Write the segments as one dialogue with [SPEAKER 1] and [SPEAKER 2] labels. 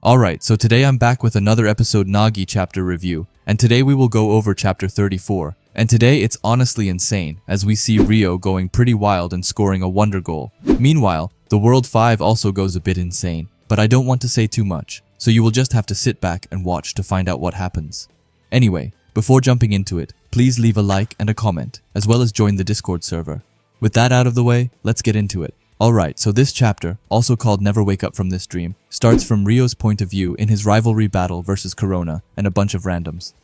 [SPEAKER 1] Alright, so today I'm back with another episode Nagi chapter review, and today we will go over chapter 34. And today it's honestly insane, as we see Ryo going pretty wild and scoring a wonder goal. Meanwhile, the World 5 also goes a bit insane, but I don't want to say too much, so you will just have to sit back and watch to find out what happens. Anyway, before jumping into it, please leave a like and a comment, as well as join the Discord server. With that out of the way, let's get into it. Alright, so this chapter, also called Never Wake Up From This Dream, starts from Ryo's point of view in his rivalry battle versus Corona and a bunch of randoms.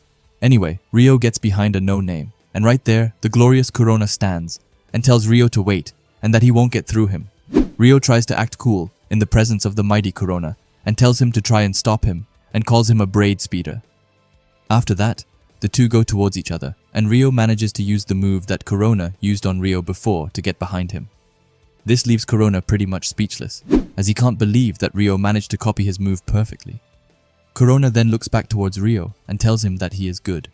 [SPEAKER 1] Anyway, Ryo gets behind a no-name, and right there, the glorious Corona stands and tells Ryo to wait and that he won't get through him. Ryo tries to act cool in the presence of the mighty Corona and tells him to try and stop him and calls him a braid speeder. After that, the two go towards each other and Ryo manages to use the move that Corona used on Ryo before to get behind him. This leaves Corona pretty much speechless, as he can't believe that Ryo managed to copy his move perfectly. Corona then looks back towards Ryo and tells him that he is good.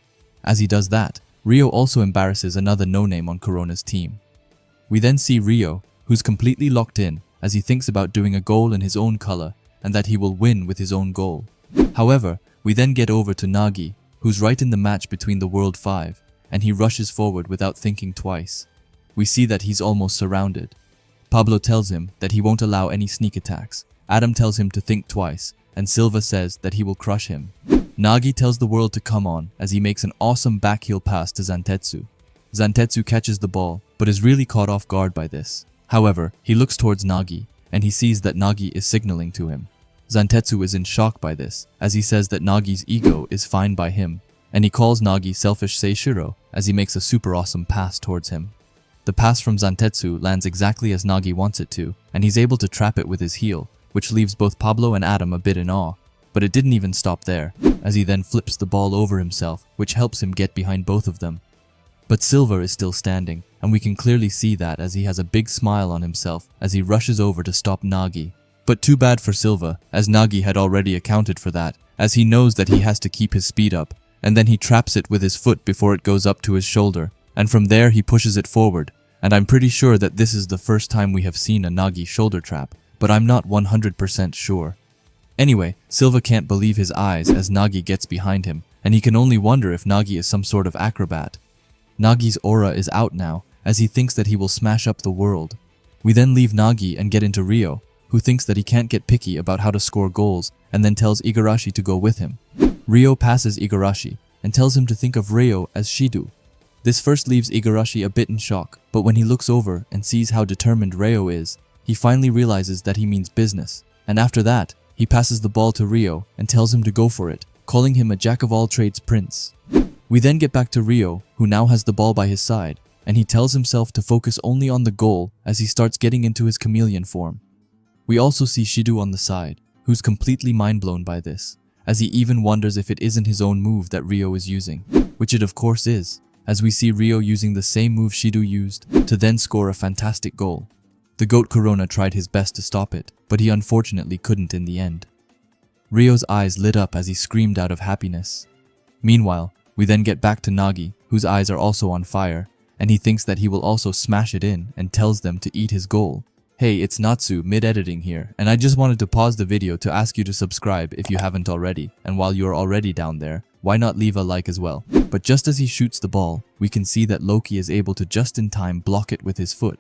[SPEAKER 1] As he does that, Ryo also embarrasses another no-name on Corona's team. We then see Ryo, who's completely locked in as he thinks about doing a goal in his own color and that he will win with his own goal. However, we then get over to Nagi, who's right in the match between the World 5, and he rushes forward without thinking twice. We see that he's almost surrounded. Pablo tells him that he won't allow any sneak attacks. Adam tells him to think twice, and Silva says that he will crush him. Nagi tells the world to come on as he makes an awesome backheel pass to Zantetsu. Zantetsu catches the ball, but is really caught off guard by this. However, he looks towards Nagi, and he sees that Nagi is signaling to him. Zantetsu is in shock by this, as he says that Nagi's ego is fine by him, and he calls Nagi selfish Seishiro as he makes a super awesome pass towards him. The pass from Zantetsu lands exactly as Nagi wants it to, and he's able to trap it with his heel, which leaves both Pablo and Adam a bit in awe. But it didn't even stop there, as he then flips the ball over himself, which helps him get behind both of them. But Silva is still standing, and we can clearly see that as he has a big smile on himself as he rushes over to stop Nagi. But too bad for Silva, as Nagi had already accounted for that, as he knows that he has to keep his speed up, and then he traps it with his foot before it goes up to his shoulder, and from there he pushes it forward. And I'm pretty sure that this is the first time we have seen a Nagi shoulder trap, but I'm not 100% sure. Anyway, Silva can't believe his eyes as Nagi gets behind him, and he can only wonder if Nagi is some sort of acrobat. Nagi's aura is out now, as he thinks that he will smash up the world. We then leave Nagi and get into Ryo, who thinks that he can't get picky about how to score goals, and then tells Igarashi to go with him. Ryo passes Igarashi, and tells him to think of Ryo as Shidu. This first leaves Igarashi a bit in shock, but when he looks over and sees how determined Ryo is, he finally realizes that he means business, and after that, he passes the ball to Ryo and tells him to go for it, calling him a jack-of-all-trades prince. We then get back to Ryo, who now has the ball by his side, and he tells himself to focus only on the goal as he starts getting into his chameleon form. We also see Shidu on the side, who's completely mind-blown by this, as he even wonders if it isn't his own move that Ryo is using, which it of course is, as we see Ryo using the same move Shidu used to then score a fantastic goal. The GOAT Corona tried his best to stop it, but he unfortunately couldn't in the end. Ryo's eyes lit up as he screamed out of happiness. Meanwhile, we then get back to Nagi, whose eyes are also on fire, and he thinks that he will also smash it in and tells them to eat his goal. Hey, it's Natsu mid-editing here, and I just wanted to pause the video to ask you to subscribe if you haven't already, and while you're already down there, why not leave a like as well? But just as he shoots the ball, we can see that Loki is able to just in time block it with his foot.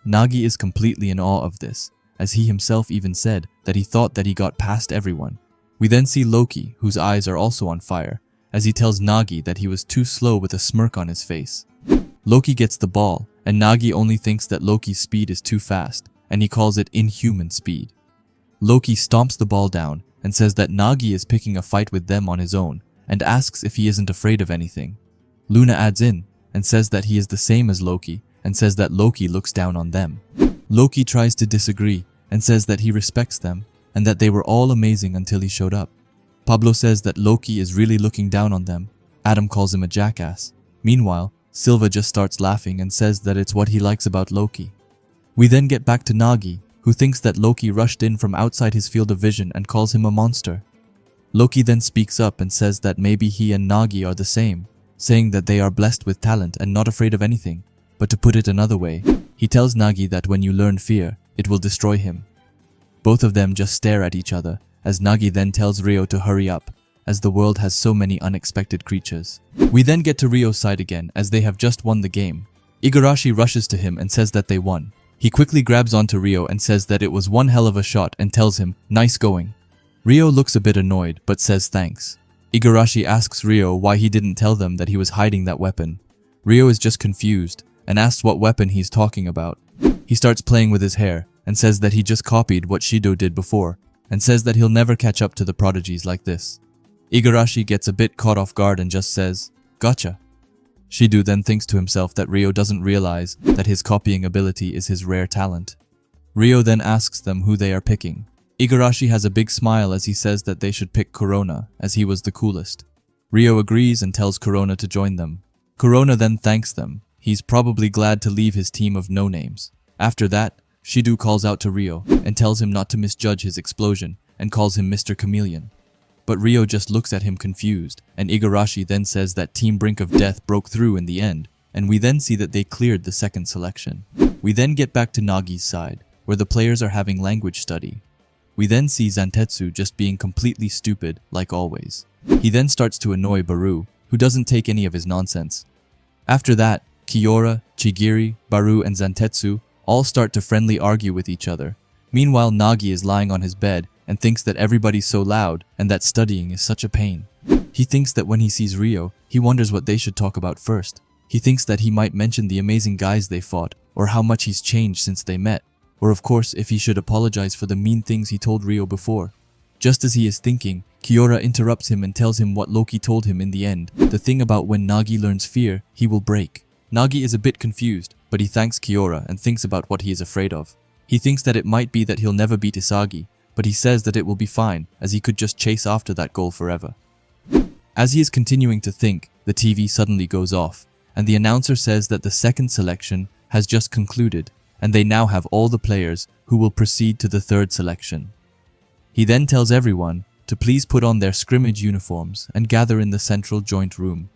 [SPEAKER 1] Nagi is completely in awe of this, as he himself even said that he thought that he got past everyone. We then see Loki, whose eyes are also on fire, as he tells Nagi that he was too slow with a smirk on his face. Loki gets the ball, and Nagi only thinks that Loki's speed is too fast, and he calls it inhuman speed. Loki stomps the ball down and says that Nagi is picking a fight with them on his own, and asks if he isn't afraid of anything. Luna adds in and says that he is the same as Loki and says that Loki looks down on them. Loki tries to disagree and says that he respects them and that they were all amazing until he showed up. Pablo says that Loki is really looking down on them. Adam calls him a jackass. Meanwhile, Silva just starts laughing and says that it's what he likes about Loki. We then get back to Nagi, who thinks that Loki rushed in from outside his field of vision and calls him a monster. Loki then speaks up and says that maybe he and Nagi are the same, saying that they are blessed with talent and not afraid of anything. But to put it another way, he tells Nagi that when you learn fear, it will destroy him. Both of them just stare at each other as Nagi then tells Ryo to hurry up, as the world has so many unexpected creatures. We then get to Ryo's side again, as they have just won the game. Igarashi rushes to him and says that they won. He quickly grabs onto Ryo and says that it was one hell of a shot and tells him, "Nice going." Ryo looks a bit annoyed, but says thanks. Igarashi asks Ryo why he didn't tell them that he was hiding that weapon. Ryo is just confused and asks what weapon he's talking about. He starts playing with his hair and says that he just copied what Shido did before and says that he'll never catch up to the prodigies like this. Igarashi gets a bit caught off guard and just says, "Gotcha." Shido then thinks to himself that Ryo doesn't realize that his copying ability is his rare talent. Ryo then asks them who they are picking. Igarashi has a big smile as he says that they should pick Corona, as he was the coolest. Ryo agrees and tells Corona to join them. Corona then thanks them. He's probably glad to leave his team of no-names. After that, Shido calls out to Ryo and tells him not to misjudge his explosion and calls him Mr. Chameleon. But Ryo just looks at him confused, and Igarashi then says that Team Brink of Death broke through in the end, and we then see that they cleared the second selection. We then get back to Nagi's side, where the players are having language study. We then see Zantetsu just being completely stupid, like always. He then starts to annoy Baru, who doesn't take any of his nonsense. After that, Kiora, Chigiri, Baru, and Zantetsu all start to friendly argue with each other. Meanwhile, Nagi is lying on his bed and thinks that everybody's so loud and that studying is such a pain. He thinks that when he sees Ryo, he wonders what they should talk about first. He thinks that he might mention the amazing guys they fought, or how much he's changed since they met, or of course if he should apologize for the mean things he told Ryo before. Just as he is thinking, Kiora interrupts him and tells him what Loki told him in the end, the thing about when Nagi learns fear, he will break. Nagi is a bit confused, but he thanks Kiora and thinks about what he is afraid of. He thinks that it might be that he'll never beat Isagi, but he says that it will be fine, as he could just chase after that goal forever. As he is continuing to think, the TV suddenly goes off, and the announcer says that the second selection has just concluded, and they now have all the players who will proceed to the third selection. He then tells everyone to please put on their scrimmage uniforms and gather in the central joint room.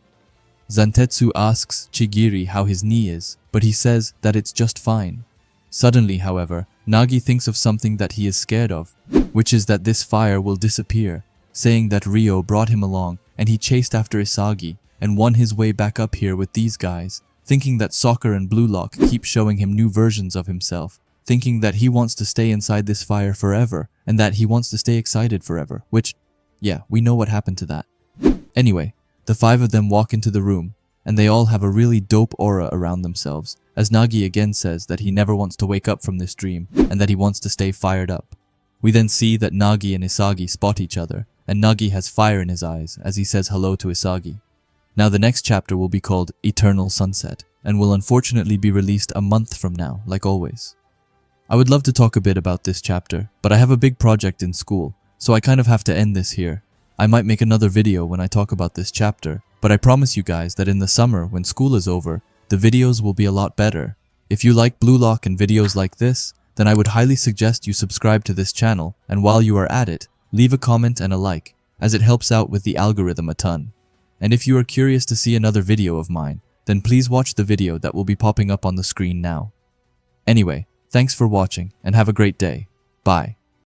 [SPEAKER 1] Zantetsu asks Chigiri how his knee is, but he says that it's just fine. Suddenly, however, Nagi thinks of something that he is scared of, which is that this fire will disappear, saying that Ryo brought him along and he chased after Isagi and won his way back up here with these guys, thinking that Soccer and Blue Lock keep showing him new versions of himself, thinking that he wants to stay inside this fire forever and that he wants to stay excited forever, which, yeah, we know what happened to that. Anyway, the five of them walk into the room, and they all have a really dope aura around themselves, as Nagi again says that he never wants to wake up from this dream and that he wants to stay fired up. We then see that Nagi and Isagi spot each other, and Nagi has fire in his eyes as he says hello to Isagi. Now the next chapter will be called Eternal Sunset, and will unfortunately be released a month from now, like always. I would love to talk a bit about this chapter, but I have a big project in school, so I kind of have to end this here. I might make another video when I talk about this chapter, but I promise you guys that in the summer, when school is over, the videos will be a lot better. If you like Blue Lock and videos like this, then I would highly suggest you subscribe to this channel, and while you are at it, leave a comment and a like, as it helps out with the algorithm a ton. And if you are curious to see another video of mine, then please watch the video that will be popping up on the screen now. Anyway, thanks for watching and have a great day. Bye.